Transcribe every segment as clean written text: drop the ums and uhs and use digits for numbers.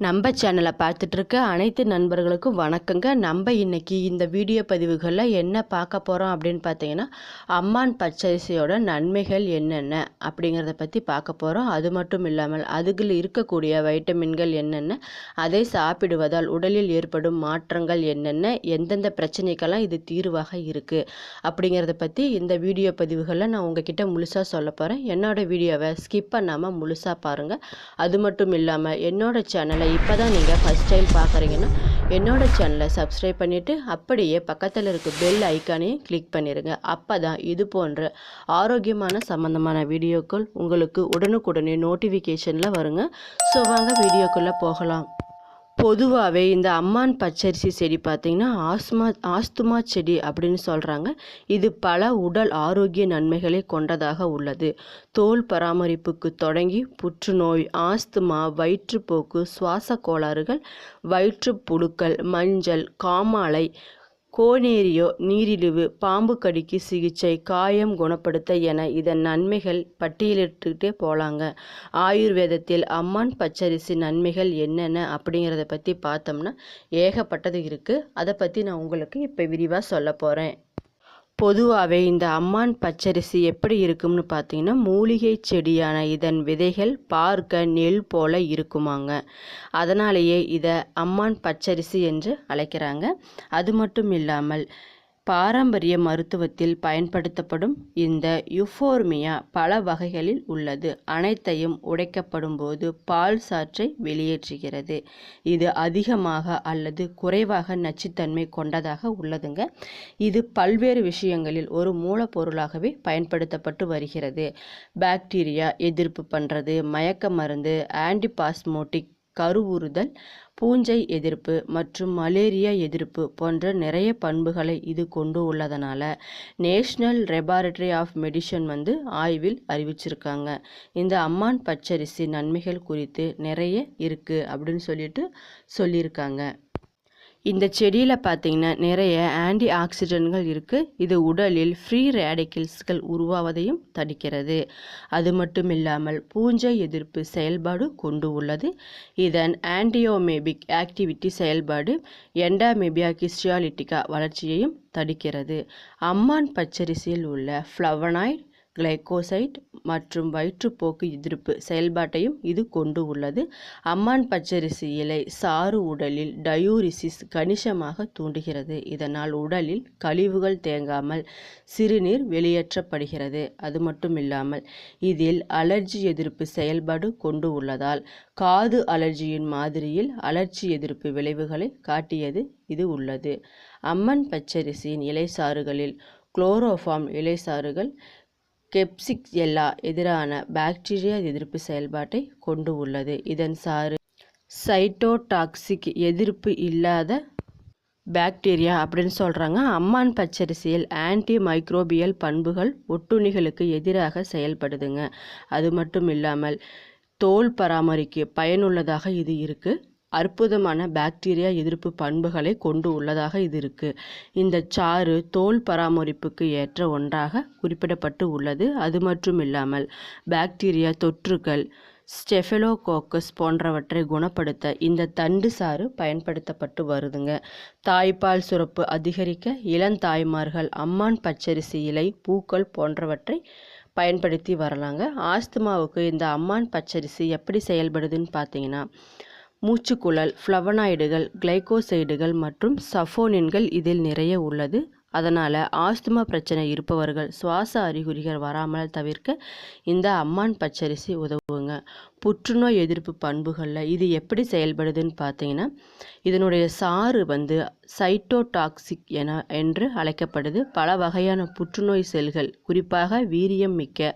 நம்ம சேனலை பார்த்துட்டு இருக்க அனைத்து நண்பர்களுக்கும் வணக்கங்க. நம்ம இன்னைக்கு இந்த வீடியோ பதிவுகளில் என்ன பார்க்க போகிறோம் அப்படின்னு பார்த்தீங்கன்னா, அம்மான் பச்சரிசியோட நன்மைகள் என்னென்ன அப்படிங்கிறத பற்றி பார்க்க போகிறோம். அது மட்டும் இல்லாமல் அதுகளில் இருக்கக்கூடிய வைட்டமின்கள் என்னென்ன, அதை சாப்பிடுவதால் உடலில் ஏற்படும் மாற்றங்கள் என்னென்ன, எந்தெந்த பிரச்சனைக்கெல்லாம் இது தீர்வாக இருக்குது அப்படிங்கிறத பற்றி இந்த வீடியோ பதிவுகளில் நான் உங்ககிட்ட முழுசாக சொல்ல போகிறேன். என்னோடய வீடியோவை ஸ்கிப் பண்ணாமல் முழுசாக பாருங்கள். அது மட்டும் இல்லாமல் என்னோட சேனலை இப்போ தான் நீங்கள் ஃபஸ்ட் டைம் பார்க்குறீங்கன்னா என்னோட சேனலை சப்ஸ்கிரைப் பண்ணிவிட்டு அப்படியே பக்கத்தில் இருக்க பெல் ஐக்கானையும் கிளிக் பண்ணிடுங்க. அப்போ தான் இது போன்ற ஆரோக்கியமான சம்மந்தமான வீடியோக்கள் உங்களுக்கு உடனுக்குடனே நோட்டிஃபிகேஷனில் வருங்க. ஸோ வாங்க வீடியோக்குள்ளே போகலாம். பொதுவாகவே இந்த அம்மான் பச்சரிசி செடி பார்த்திங்கன்னா ஆஸ்துமா செடி அப்படின்னு சொல்கிறாங்க. இது பல உடல் ஆரோக்கிய நன்மைகளை கொண்டதாக உள்ளது. தோல் பராமரிப்புக்கு தொடங்கி புற்றுநோய், ஆஸ்துமா, வயிற்றுப்போக்கு, சுவாச கோளாறுகள், வயிற்றுப்புழுக்கள், மஞ்சள் காமாலை, கோனேரியோ, நீரிழிவு, பாம்பு கடிக்கு சிகிச்சை, காயம் குணப்படுத்த என இதன் நன்மைகள் பட்டியலிட்டுக்கிட்டே போகலாங்க. ஆயுர்வேதத்தில் அம்மான் பச்சரிசி நன்மைகள் என்னென்ன அப்படிங்கிறத பற்றி பார்த்தோம்னா ஏகப்பட்டது இருக்குது. அதை பற்றி நான் உங்களுக்கு இப்போ விரிவாக சொல்ல போகிறேன். பொதுவாகவே இந்த அம்மான் பச்சரிசி எப்படி இருக்கும்னு பார்த்தீங்கன்னா, மூலிகை செடியான இதன் விதைகள் பார்க்க நெல் போல இருக்குமாங்க. அதனாலேயே இதை அம்மான் பச்சரிசி என்று அழைக்கிறாங்க. அது மட்டும் இல்லாமல் பாரம்பரிய மருத்துவத்தில் பயன்படுத்தப்படும் இந்த யுஃபோர்மியா பல வகைகளில் உள்ளது. அனைத்தையும் உடைக்கப்படும் போது பால் சாற்றை வெளியேற்றுகிறது. இது அதிகமாக அல்லது குறைவாக நச்சுத்தன்மை கொண்டதாக உள்ளதுங்க. இது பல்வேறு விஷயங்களில் ஒரு மூலப்பொருளாகவே பயன்படுத்தப்பட்டு வருகிறது. பாக்டீரியா எதிர்ப்பு பண்ணுறது, மயக்க மருந்து, ஆன்டிபாஸ்மோட்டிக், கருவுறுதல், பூஞ்சை எதிர்ப்பு மற்றும் மலேரியா எதிர்ப்பு போன்ற நிறைய பண்புகளை இது கொண்டு உள்ளதனால நேஷ்னல் லெபார்டரி ஆஃப் மெடிசன் ஆய்வில் அறிவிச்சிருக்காங்க. இந்த அம்மான் பச்சரிசி நன்மைகள் குறித்து நிறைய இருக்குது அப்படின்னு சொல்லியிருக்காங்க. இந்த செடியில் பார்த்திங்கன்னா நிறைய ஆன்டி ஆக்சிடென்ட்கள் இருக்குது. இது உடலில் ஃப்ரீ ரேடிக்கல்ஸ்கள் உருவாவதையும் தடுக்கிறது. அது மட்டும் இல்லாமல் பூஞ்சை எதிர்ப்பு செயல்பாடு கொண்டு உள்ளது. இதன் ஆன்டியோமேபிக் ஆக்டிவிட்டி செயல்பாடு எண்டாமேபியா கிஸ்டியாலிட்டிகா வளர்ச்சியையும் தடுக்கிறது. அம்மான் பச்சரிசியில் உள்ள ஃப்ளவனாய்டு, கிளைகோசைட் மற்றும் வயிற்றுப்போக்கு எதிர்ப்பு செயல்பாட்டையும் இது கொண்டு உள்ளது. அம்மான் பச்சரிசி இலை சாறு உடலில் டயூரிசிஸ் கணிசமாக தூண்டுகிறது. இதனால் உடலில் கழிவுகள் தேங்காமல் சிறுநீர் வெளியேற்றப்படுகிறது. அது மட்டும் இல்லாமல் இதில் அலர்ஜி எதிர்ப்பு செயல்பாடு கொண்டு உள்ளதால் காது அலர்ஜியின் மாதிரியில் அலர்ஜி எதிர்ப்பு விளைவுகளை காட்டியது இது உள்ளது. அம்மன் பச்சரிசியின் இலைசாறுகளில் குளோரோஃபார்ம் இலைசாறுகள் கெப்சிக்ஸெல்லா எதிரான பாக்டீரியா எதிர்ப்பு செயல்பாட்டை கொண்டு உள்ளது. இதன் சாறு சைட்டோடாக்சிக் எதிர்ப்பு இல்லாத பாக்டீரியா அப்படின்னு சொல்கிறாங்க. அம்மான் பச்சரிசியில் ஆன்டி மைக்ரோபியல் பண்புகள் ஒட்டுண்ணிகளுக்கு எதிராக செயல்படுதுங்க. அது மட்டும் இல்லாமல் தோல் பராமரிக்க பயனுள்ளதாக இது இருக்குது. அற்புதமான பாக்டீரியா எதிர்ப்பு பண்புகளை கொண்டு உள்ளதாக இது இருக்குது. இந்த சாறு தோல் பராமரிப்புக்கு ஏற்ற ஒன்றாக குறிப்பிடப்பட்டு உள்ளது. அது மட்டும் இல்லாமல் பாக்டீரியா தொற்றுகள், ஸ்டெஃபலோகோக்கஸ் போன்றவற்றை குணப்படுத்த இந்த தண்டு சாறு பயன்படுத்தப்பட்டு வருதுங்க. தாய்ப்பால் சுரப்பு அதிகரிக்க இளந்தாய்மார்கள் அம்மான் பச்சரிசி இலை, பூக்கள் போன்றவற்றை பயன்படுத்தி வரலாங்க. ஆஸ்துமாவுக்கு இந்த அம்மான் பச்சரிசி எப்படி செயல்படுதுன்னு பார்த்தீங்கன்னா, மூச்சுக்குழல், ஃப்ளவனாய்டுகள், கிளைகோசைடுகள் மற்றும் சஃபோனின்கள் இதில் நிறைய உள்ளது. அதனால் ஆஸ்துமா பிரச்சனை இருப்பவர்கள் சுவாச அறிகுறிகள் வராமல் தவிர்க்க இந்த அம்மான் பச்சரிசி உதவுங்க. புற்றுநோய் எதிர்ப்பு பண்புகளில் இது எப்படி செயல்படுதுன்னு பார்த்தீங்கன்னா, இதனுடைய சாறு சைட்டோடாக்சிக் என்று அழைக்கப்படுது. பல வகையான புற்றுநோய் செல்கள், குறிப்பாக வீரியம் மிக்க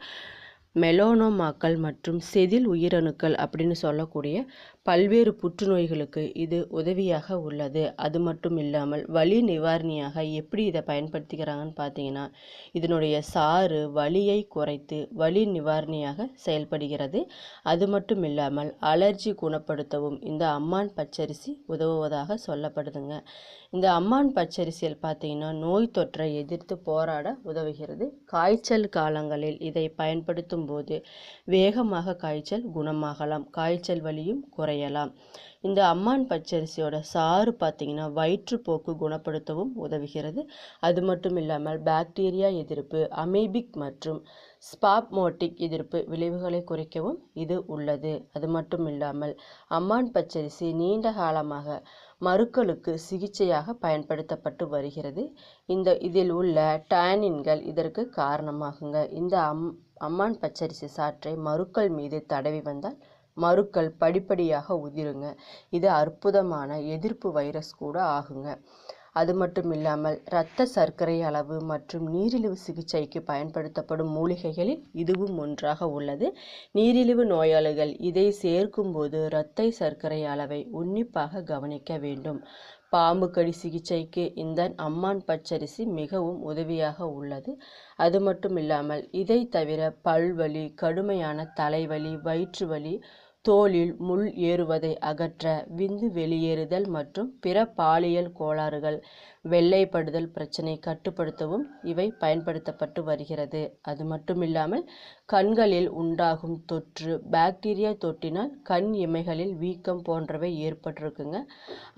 மெலனோமாக்கள் மற்றும் செதில் உயிரணுக்கள் அப்படின்னு சொல்லக்கூடிய பல்வேறு புற்றுநோய்களுக்கு இது உதவியாக உள்ளது. அது மட்டும் இல்லாமல் வலி நிவாரணியாக எப்படி இதை பயன்படுத்திக்கிறாங்கன்னு பார்த்தீங்கன்னா, இதனுடைய சாறு வலியை குறைத்து வலி நிவாரணியாக செயல்படுகிறது. அது மட்டும் இல்லாமல் அலர்ஜி குணப்படுத்தவும் இந்த அம்மான் பச்சரிசி உதவுவதாக சொல்லப்படுதுங்க. இந்த அம்மான் பச்சரிசியில் பார்த்தீங்கன்னா நோய் தொற்றை எதிர்த்து போராட உதவுகிறது. காய்ச்சல் காலங்களில் இதை பயன்படுத்தும் குடிக்கும்போது வேகமாக காய்ச்சல் குணமாகலாம், காய்ச்சல் வலியும் குறையலாம். இந்த அம்மான் பச்சரிசியோட சாறு பார்த்திங்கன்னா வயிற்றுப்போக்கு குணப்படுத்தவும் உதவுகிறது. அது மட்டும் இல்லாமல் பாக்டீரியா எதிர்ப்பு, அமீபிக் மற்றும் ஸ்பாஸ்மோட்டிக் எதிர்ப்பு விளைவுகளை குறைக்கவும் இது உள்ளது. அது மட்டும் இல்லாமல் அம்மான் பச்சரிசி நீண்ட காலமாக மருக்களுக்கு சிகிச்சையாக பயன்படுத்தப்பட்டு வருகிறது. இதில் உள்ள டானின்கள் இதற்கு காரணமாகுங்க. இந்த அம்மான் பச்சரிசி சாற்றை மருக்கள் மீது தடவி வந்தால் மருக்கள் படிப்படியாக உதிருங்க. இது அற்புதமான எதிர்ப்பு வைரஸ் கூட ஆகுங்க. அது மட்டும் இல்லாமல் இரத்த சர்க்கரை அளவு மற்றும் நீரிழிவு சிகிச்சைக்கு பயன்படுத்தப்படும் மூலிகைகளில் இதுவும் ஒன்றாக உள்ளது. நீரிழிவு நோயாளிகள் இதை சேர்க்கும்போது இரத்த சர்க்கரை அளவை உன்னிப்பாக கவனிக்க வேண்டும். பாம்பு கடி சிகிச்சைக்கு இந்த அம்மான் பச்சரிசி மிகவும் உதவியாக உள்ளது. அது மட்டும் இல்லாமல் இதை தவிர பல்வலி, கடுமையான தலைவலி, வயிற்று வலி, தோலில் முள் ஏறுவதை அகற்ற, விந்து வெளியேறுதல் மற்றும் பிற பாலியல் கோளாறுகள், வெள்ளைப்படுதல் பிரச்சனை கட்டுப்படுத்தவும் இவை பயன்படுத்தப்பட்டு வருகிறது. அது மட்டுமில்லாமல் கண்களில் உண்டாகும் தொற்று, பாக்டீரியா தொற்றினால் கண் இமைகளில் வீக்கம் போன்றவை ஏற்பட்டிருக்குங்க.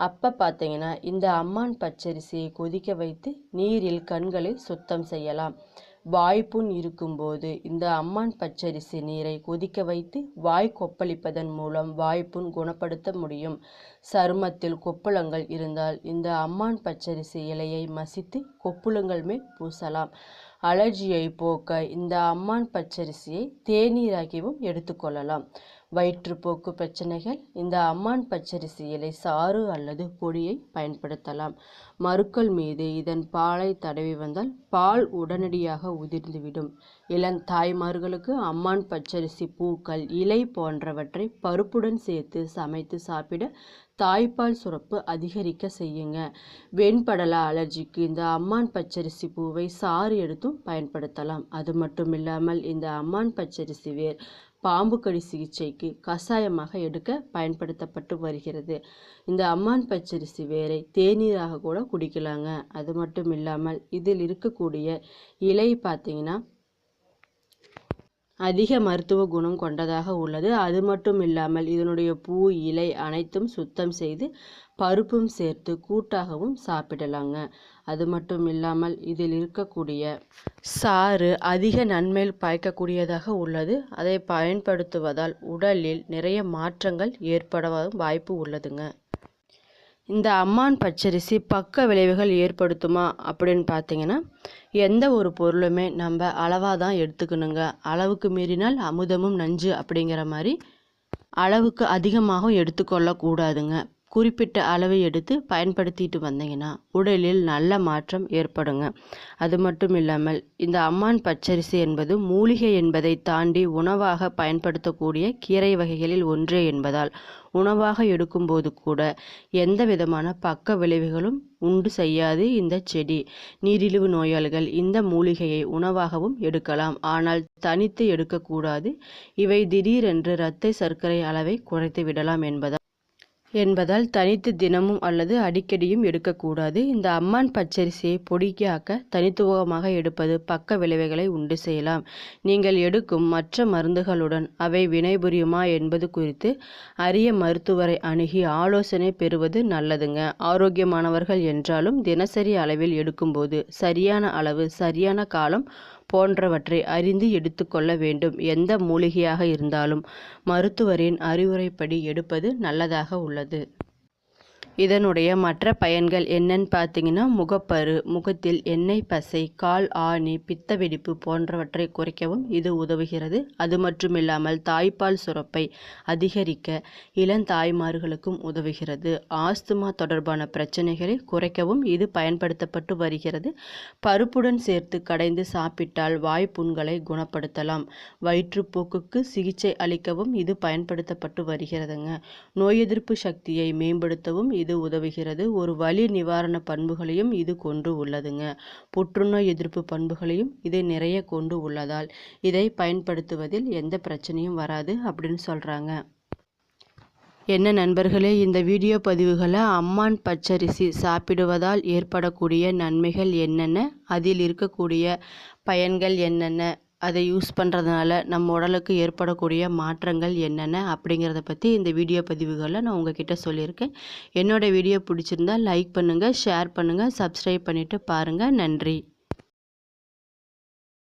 அப்போ பார்த்தீங்கன்னா இந்த அம்மான் பச்சரிசியை கொதிக்க வைத்து நீரில் கண்களை சுத்தம் செய்யலாம். வாய்ப்புண் இருக்கும்போது இந்த அம்மான் பச்சரிசி நீரை கொதிக்க வைத்து வாய் கொப்பளிப்பதன் மூலம் வாய்ப்புண் குணப்படுத்த முடியும். சருமத்தில் கொப்புளங்கள் இருந்தால் இந்த அம்மான் பச்சரிசி இலையை மசித்து கொப்புளங்கள் மேல் பூசலாம். அலர்ஜியை போக்க இந்த அம்மான் பச்சரிசியை தேநீராகவும் எடுத்துக்கொள்ளலாம். வயிற்றுப்போக்கு பிரச்சனைகள் இந்த அம்மான் பச்சரிசி இலை சாறு அல்லது பொடியை பயன்படுத்தலாம். மருக்கள் மீது இதன் பாலை தடவி வந்தால் பால் உடனடியாக உதிர்ந்துவிடும். இளந்தாய்மார்களுக்கு அம்மான் பச்சரிசி பூக்கள், இலை போன்றவற்றை பருப்புடன் சேர்த்து சமைத்து சாப்பிட தாய்ப்பால் சுரப்பு அதிகரிக்க செய்யுங்க. வெண்படல அலர்ஜிக்கு இந்த அம்மான் பச்சரிசி பூவை சாறு எடுத்தும் பயன்படுத்தலாம். அது மட்டும் இல்லாமல் இந்த அம்மான் பச்சரிசி வேர் பாம்பு கடி சிகிச்சைக்கு கஷாயமாக எடுக்க பயன்படுத்தப்பட்டு வருகிறது. இந்த அம்மான் பச்சரிசி வேரை தேநீராக கூட குடிக்கலாங்க. அது மட்டும் இல்லாமல் இதில் இருக்கக்கூடிய இலை பார்த்தீங்கன்னா அதிக மருத்துவ குணம் கொண்டதாக உள்ளது. அது மட்டும் இல்லாமல் இதனுடைய பூ, இலை அனைத்தும் சுத்தம் செய்து பருப்பும் சேர்த்து கூட்டாகவும் சாப்பிடலாங்க. அது மட்டும் இல்லாமல் இதில் இருக்கக்கூடிய சாறு அதிக நன்மை பயக்கக்கூடியதாக உள்ளது. அதை பயன்படுத்துவதால் உடலில் நிறைய மாற்றங்கள் ஏற்பட வாய்ப்பு உள்ளதுங்க. இந்த அம்மான் பச்சரிசி பக்க விளைவுகள் ஏற்படுத்துமா அப்படின்னு பார்த்தீங்கன்னா, எந்த ஒரு பொருளுமே நம்ம அளவாக தான் எடுத்துக்கணுங்க. அளவுக்கு மீறினால் அமுதமும் நஞ்சு அப்படிங்கிற மாதிரி அளவுக்கு அதிகமாகவும் எடுத்துக்கொள்ளக்கூடாதுங்க. குறிப்பிட்ட அளவை எடுத்து பயன்படுத்திட்டு வந்தீங்கன்னா உடலில் நல்ல மாற்றம் ஏற்படுங்க. அது மட்டும் இல்லாமல் இந்த அம்மான் பச்சரிசி என்பது மூலிகை என்பதை தாண்டி உணவாக பயன்படுத்தக்கூடிய கீரை வகைகளில் ஒன்றே என்பதால் உணவாக எடுக்கும்போது கூட எந்த விதமான பக்க விளைவுகளும் உண்டு செய்யாது இந்த செடி. நீரிழிவு நோயாளிகள் இந்த மூலிகையை உணவாகவும் எடுக்கலாம், ஆனால் தனித்து எடுக்கக்கூடாது. இவை திடீரென்று இரத்த சர்க்கரை அளவை குறைத்து விடலாம் என்பதால் தனித்து தினமும் அல்லது அடிக்கடியும் எடுக்கக்கூடாது. இந்த அம்மான் பச்சரிசியை பொடியாக்க தனித்துவமாக எடுப்பது பக்க விளைவுகளை உண்டு செய்யலாம். நீங்கள் எடுக்கும் மற்ற மருந்துகளுடன் அவை வினைபுரியுமா என்பது குறித்து அரிய மருத்துவரை அணுகி ஆலோசனை பெறுவது நல்லதுங்க. ஆரோக்கியமானவர்கள் என்றாலும் தினசரி அளவில் எடுக்கும்போது சரியான அளவு, சரியான காலம் போன்றவற்றை அறிந்து எடுத்துக்கொள்ள வேண்டும். எந்த மூலிகையாக இருந்தாலும் மருத்துவரின் அறிவுரைப்படி எடுப்பது நல்லதாக உள்ளது. இதனுடைய மற்ற பயன்கள் என்னன்னு பார்த்தீங்கன்னா, முகப்பரு, முகத்தில் எண்ணெய் பசை, கால் ஆணி, பித்த வெடிப்பு போன்றவற்றை குறைக்கவும் இது உதவுகிறது. அது மட்டுமில்லாமல் தாய்ப்பால் சுரப்பை அதிகரிக்க இளந்தாய்மார்களுக்கும் உதவுகிறது. ஆஸ்துமா தொடர்பான பிரச்சனைகளை குறைக்கவும் இது பயன்படுத்தப்பட்டு வருகிறது. பருப்புடன் சேர்த்து கடைந்து சாப்பிட்டால் வாய்ப்புண்களை குணப்படுத்தலாம். வயிற்றுப்போக்குக்கு சிகிச்சை அளிக்கவும் இது பயன்படுத்தப்பட்டு வருகிறதுங்க. நோய் எதிர்ப்பு சக்தியை மேம்படுத்தவும் இது உதவுகிறது. ஒரு வலி நிவாரண பண்புகளையும் இது கொண்டு உள்ளதுங்க. புற்றுநோய் எதிர்ப்பு பண்புகளையும் இது நிறைய கொண்டு உள்ளதால் இதை பயன்படுத்துவதில் எந்த பிரச்சனையும் வராது அப்படின்னு சொல்றாங்க. என்ன நண்பர்களே, இந்த வீடியோ பதிவுகளை அம்மான் பச்சரிசி சாப்பிடுவதால் ஏற்படக்கூடிய நன்மைகள் என்னென்ன, அதில் இருக்கக்கூடிய பயன்கள் என்னென்ன, அதை யூஸ் பண்ணுறதுனால நம்ம உடலுக்கு ஏற்படக்கூடிய மாற்றங்கள் என்னென்ன அப்படிங்கிறத பற்றி இந்த வீடியோ பதிவுகளில் நான் உங்ககிட்ட சொல்லியிருக்கேன். என்னோடய வீடியோ பிடிச்சிருந்தா லைக் பண்ணுங்கள், ஷேர் பண்ணுங்கள், சப்ஸ்கிரைப் பண்ணிவிட்டு பாருங்கள். நன்றி.